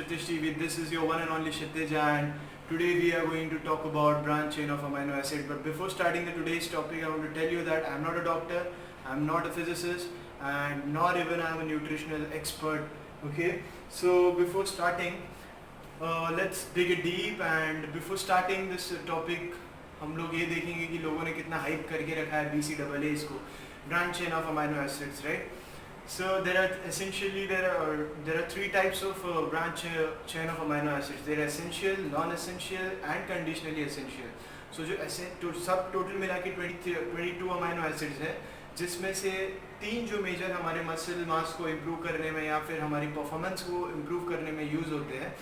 Kshitij TV. This is your one and only Kshitij, and today we are going to talk about branch chain of amino acid. But before starting the today's topic, I want to tell you that I am not a doctor, I am not a physicist, and nor even I am a nutritional expert. Okay, so before starting, let's dig it deep. And before starting this topic, हम लोग ये देखेंगे कि लोगों ने कितना hype करके रखा है BCAA इसको, branch chain of amino acids, right? So there are three types of branch chain of amino acids. They are essential, non-essential, and conditionally essential. So जो सब टोटल मिला के 22 अमाइनो एसिड्स है, जिसमें से तीन जो मेजर हमारे मसल मास को इम्प्रूव करने में या फिर हमारी परफॉर्मेंस को इम्प्रूव करने में यूज़ होते हैं,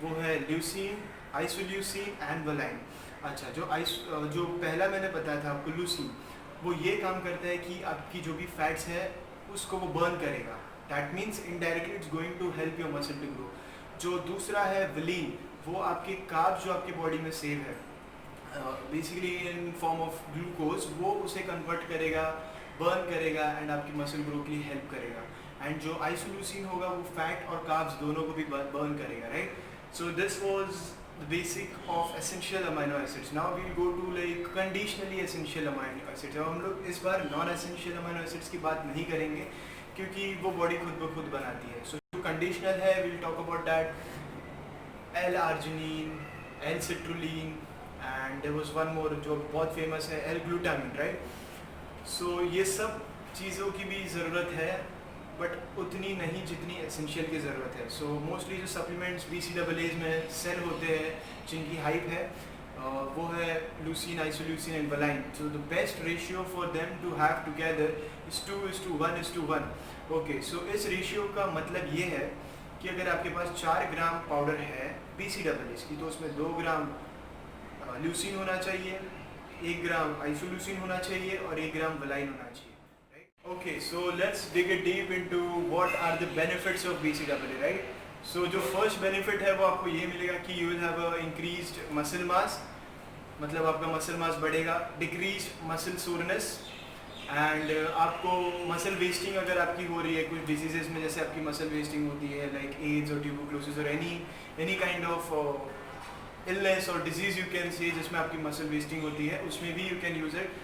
वो है ल्यूसीन, आइसोल्यूसीन एंड वलाइन. अच्छा, जो पहला मैंने बताया था आपको ल्यूसीन, वो ये काम करता है कि आपकी जो भी फैट्स है उसको वो बर्न करेगा. That means indirectly it's going to help your muscle to grow. जो दूसरा है वलीन, वो आपके कार्ब्स जो आपके बॉडी में सेव है basically in form of glucose, वो उसे कन्वर्ट करेगा, बर्न करेगा एंड आपकी मसल ग्रो के लिए हेल्प करेगा. एंड जो आइसोल्यूसिन होगा वो फैट और कार्ब्स दोनों को भी बर्न करेगा, right? So this was the basic of essential amino acids. Now we will go to like conditionally essential amino acids. अब हम लोग इस बार non essential amino acids की बात नहीं करेंगे क्योंकि वो बॉडी खुद ब खुद बनाती है. So जो conditional है, we will talk about that. L-arginine, L-citrulline, and there was one more जो बहुत famous है, L-glutamine, right? So ये सब चीज़ों की भी ज़रूरत है, बट उतनी नहीं जितनी एसेंशियल की ज़रूरत है. सो मोस्टली जो सप्लीमेंट्स BCAAs में सेल होते हैं जिनकी हाइप है, वो है leucine, isoleucine and valine. So the best ratio for them to have together is 2:1:1. Okay, so इस रेशियो का मतलब ये है कि अगर आपके पास 4 ग्राम पाउडर है BCAAs की, तो उसमें 2 ग्राम लूसीन होना चाहिए, 1 ग्राम आइसोल्यूसिन होना चाहिए और 1 ग्राम वलाइन होना चाहिए. Okay, so let's dig it deep into what are the benefits of BCAA, right? So जो first benefit है वो आपको ये मिलेगा कि you will have a increased muscle mass, मतलब आपका muscle mass बढ़ेगा, decreased muscle soreness, and आपको muscle wasting अगर आपकी हो रही है कुछ diseases में, जैसे आपकी muscle wasting होती है like AIDS और tuberculosis और any kind of illness or disease you can say जिसमें आपकी muscle wasting होती है, उसमें भी you can use it.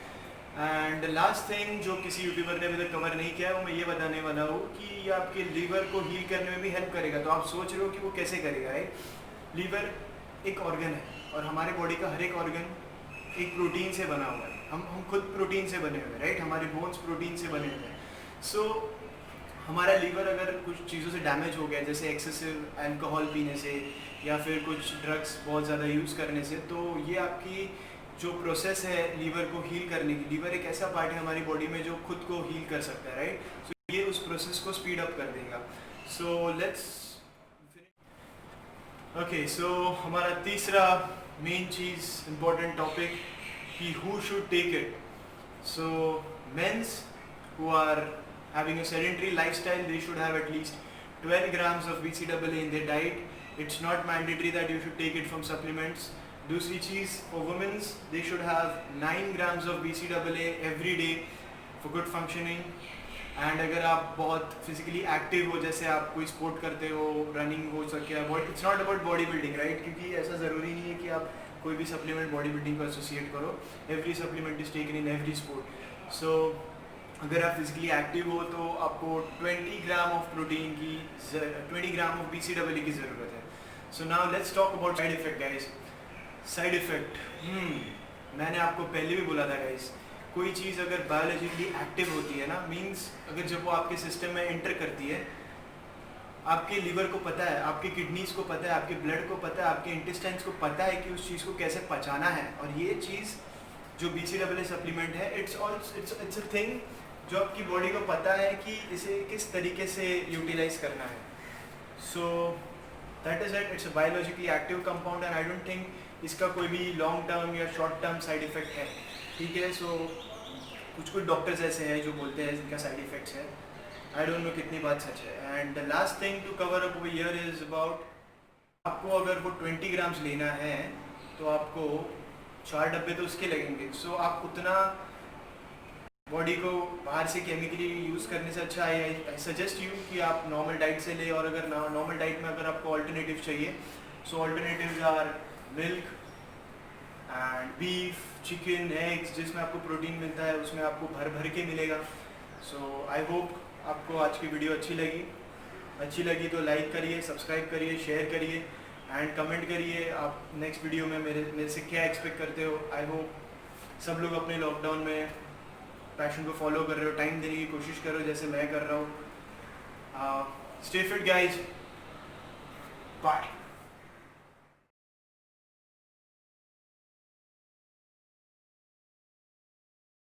And last thing जो किसी यूट्यूबर ने अभी तक कवर नहीं किया है, वो मैं ये बताने वाला हूँ कि ये आपके लीवर को हील करने में भी हेल्प करेगा. तो आप सोच रहे हो कि वो कैसे करेगा, राइट? लीवर एक ऑर्गन है और हमारे बॉडी का हर एक ऑर्गन एक प्रोटीन से बना हुआ है. हम खुद प्रोटीन से बने हुए हैं, राइट? हमारे बोन्स प्रोटीन से बने हुए हैं. सो हमारा लीवर अगर कुछ चीज़ों से डैमेज हो गया, जैसे एक्सेसिव अल्कोहल पीने से या फिर कुछ ड्रग्स बहुत ज़्यादा यूज़ करने से, तो ये आपकी जो प्रोसेस है लीवर को हील करने की, लीवर एक ऐसा पार्ट है हमारी बॉडी में जो खुद को हील कर सकता है, राइट? सो ये उस प्रोसेस को स्पीड अप कर देगा. सो लेट्स ओके, सो हमारा तीसरा मेन चीज़, इम्पोर्टेंट टॉपिक कि who should take it. So men's who are having a sedentary lifestyle, they should have at least 12 grams of BCAA in their diet. It's not mandatory that you should take it from supplements. दूसरी चीज़, for women's they should have 9 grams of BCAA every day for good functioning. And अगर आप बहुत physically active हो, जैसे आप कोई sport करते हो, रनिंग हो सके, it's not about body building, right? क्योंकि ऐसा ज़रूरी नहीं है कि आप कोई भी सप्लीमेंट बॉडी बिल्डिंग को एसोसिएट करो. Every supplement is taken in every sport. So अगर आप फिजिकली एक्टिव हो तो आपको 20 ग्राम ऑफ प्रोटीन की, 20 ग्राम ऑफ BCAA की ज़रूरत है. So now let's talk about side effect, guys. Side effect, मैंने आपको पहले भी बोला था गाइस, कोई चीज़ अगर बायोलॉजिकली एक्टिव होती है ना, मींस अगर जब वो आपके सिस्टम में एंटर करती है, आपके लीवर को पता है, आपके किडनीज़ को पता है, आपके ब्लड को पता है, आपके इंटेस्टाइन्स को पता है कि उस चीज़ को कैसे पचाना है. और ये चीज़ जो BCAA सप्लीमेंट है, इट्स अ थिंग जो आपकी बॉडी को पता है कि इसे किस तरीके से यूटिलाइज करना है. So that is it. It's a biologically active compound and I don't think इसका कोई भी लॉन्ग टर्म या शॉर्ट टर्म साइड इफ़ेक्ट है, ठीक है? सो कुछ डॉक्टर्स ऐसे हैं जो बोलते हैं जिनका साइड इफ़ेक्ट्स है. आई डोंट नो कितनी बात सच है. And the last thing to cover up over here is about, आपको अगर वो 20 ग्राम्स लेना है तो आपको 4 डब्बे तो उसके लगेंगे. सो आप उतना बॉडी को बाहर से केमिकली यूज़ करने से अच्छा है। आई सजेस्ट यू कि आप नॉर्मल डाइट से ले, और अगर नॉर्मल डाइट में अगर आपको ऑल्टरनेटिव चाहिए, so alternatives are milk and beef, chicken, eggs, जिसमें आपको प्रोटीन मिलता है, उसमें आपको भर भर के मिलेगा। सो आई होप आपको आज की वीडियो अच्छी लगी तो लाइक करिए, सब्सक्राइब करिए, शेयर करिए एंड कमेंट करिए आप नेक्स्ट वीडियो में मेरे से क्या एक्सपेक्ट करते हो। आई होप सब लोग अपने लॉकडाउन में पैशन को फॉलो कर रहे हो, टाइम देने की कोशिश करो जैसे मैं कर रहा हूँ। Stay fit guys, bye.